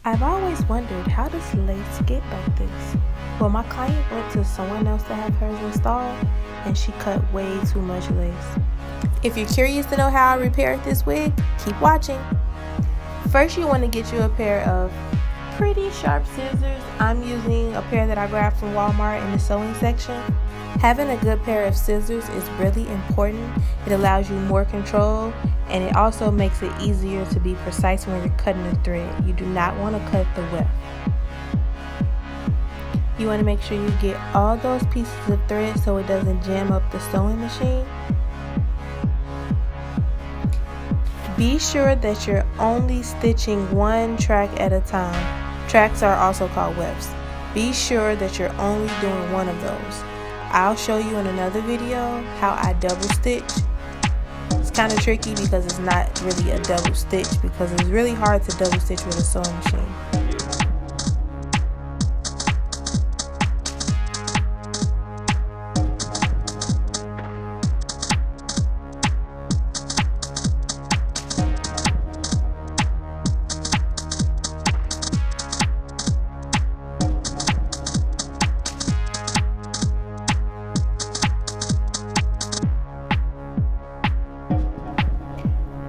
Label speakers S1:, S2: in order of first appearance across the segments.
S1: I've always wondered, how does lace get like this? Well, my client went to someone else to have hers installed, and she cut way too much lace. If you're curious to know how I repaired this wig, keep watching. First, you want to get you a pair of pretty sharp scissors. I'm using a pair that I grabbed from Walmart in the sewing section. Having a good pair of scissors is really important. It allows you more control, and it also makes it easier to be precise when you're cutting the thread. You do not want to cut the weft. You want to make sure you get all those pieces of thread so it doesn't jam up the sewing machine. Be sure that you're only stitching one track at a time. Tracks are also called wefts. Be sure that you're only doing one of those. I'll show you in another video how I double stitch. It's kind of tricky because it's not really a double stitch, because it's really hard to double stitch with a sewing machine.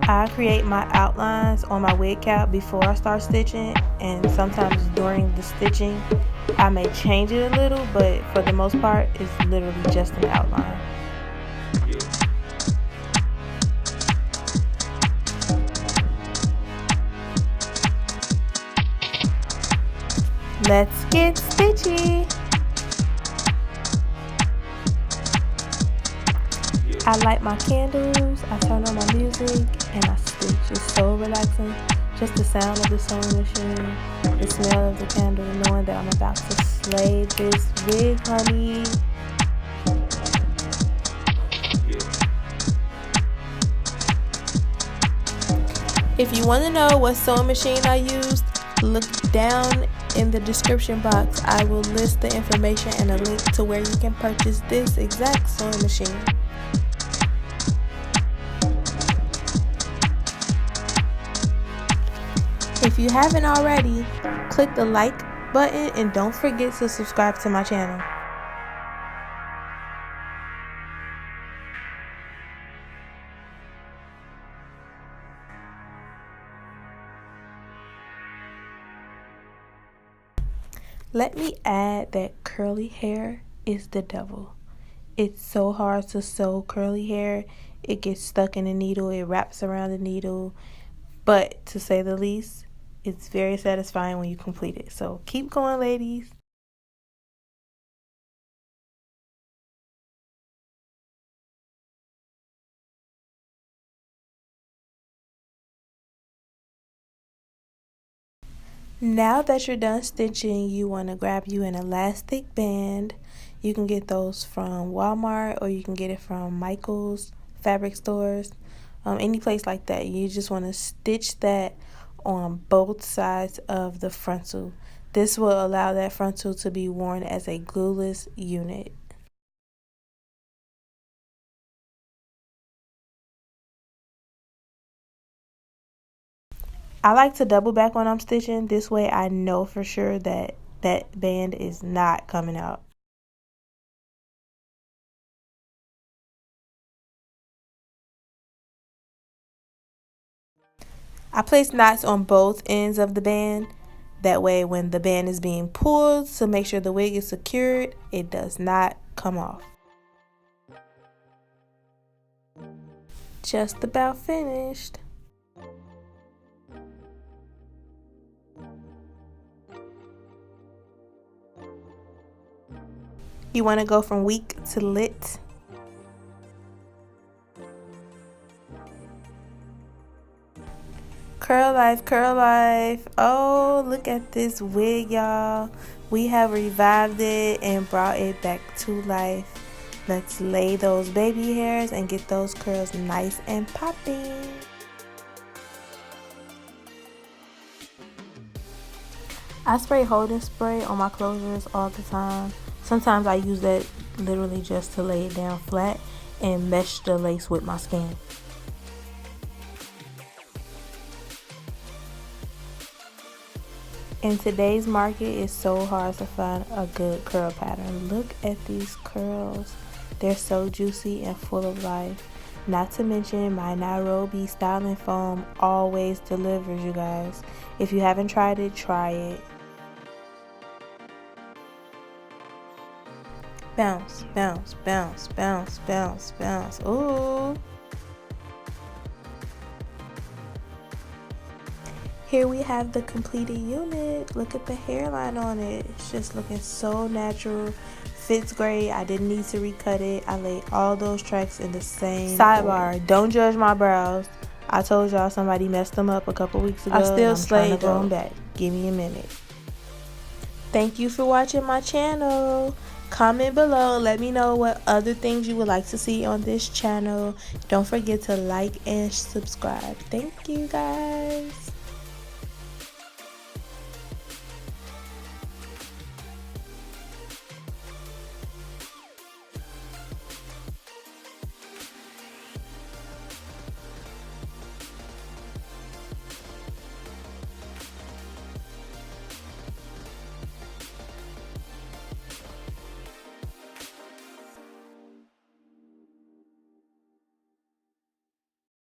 S1: I create my outlines on my wig cap before I start stitching, and sometimes during the stitching I may change it a little, but for the most part it's literally just an outline. Let's get stitchy! I light my candles, I turn on my music, and I stitch. It's so relaxing. Just the sound of the sewing machine, the smell of the candle, knowing that I'm about to slay this wig, honey. If you want to know what sewing machine I used, look down in the description box. I will list the information and a link to where you can purchase this exact sewing machine. If you haven't already, click the like button and don't forget to subscribe to my channel. Let me add that curly hair is the devil. It's so hard to sew curly hair. It gets stuck in the needle, it wraps around the needle, but to say the least, it's very satisfying when you complete it. So keep going, ladies. Now that you're done stitching, you want to grab you an elastic band. You can get those from Walmart, or you can get it from Michael's fabric stores, any place like that. You just want to stitch that on both sides of the frontal. This will allow that frontal to be worn as a glueless unit. I like to double back when I'm stitching. This way I know for sure that that band is not coming out. I place knots on both ends of the band. That way when the band is being pulled to make sure the wig is secured, it does not come off. Just about finished. You want to go from weak to lit. Curl life, curl life. Oh, look at this wig, y'all. We have revived it and brought it back to life. Let's lay those baby hairs and get those curls nice and popping. I spray holding spray on my closures all the time. Sometimes I use that literally just to lay it down flat and mesh the lace with my skin. In today's market, it's so hard to find a good curl pattern. Look at these curls. They're so juicy and full of life. Not to mention, my Nairobi styling foam always delivers, you guys. If you haven't tried it, try it. Bounce, bounce, bounce, bounce, bounce, bounce. Ooh. Here we have the completed unit. Look at the hairline on it. It's just looking so natural. Fits great. I didn't need to recut it. I laid all those tracks in the same order. Don't judge my brows. I told y'all somebody messed them up a couple weeks ago. I still trying to grow them back. Give me a minute. Thank you for watching my channel. Comment below. Let me know what other things you would like to see on this channel. Don't forget to like and subscribe. Thank you guys.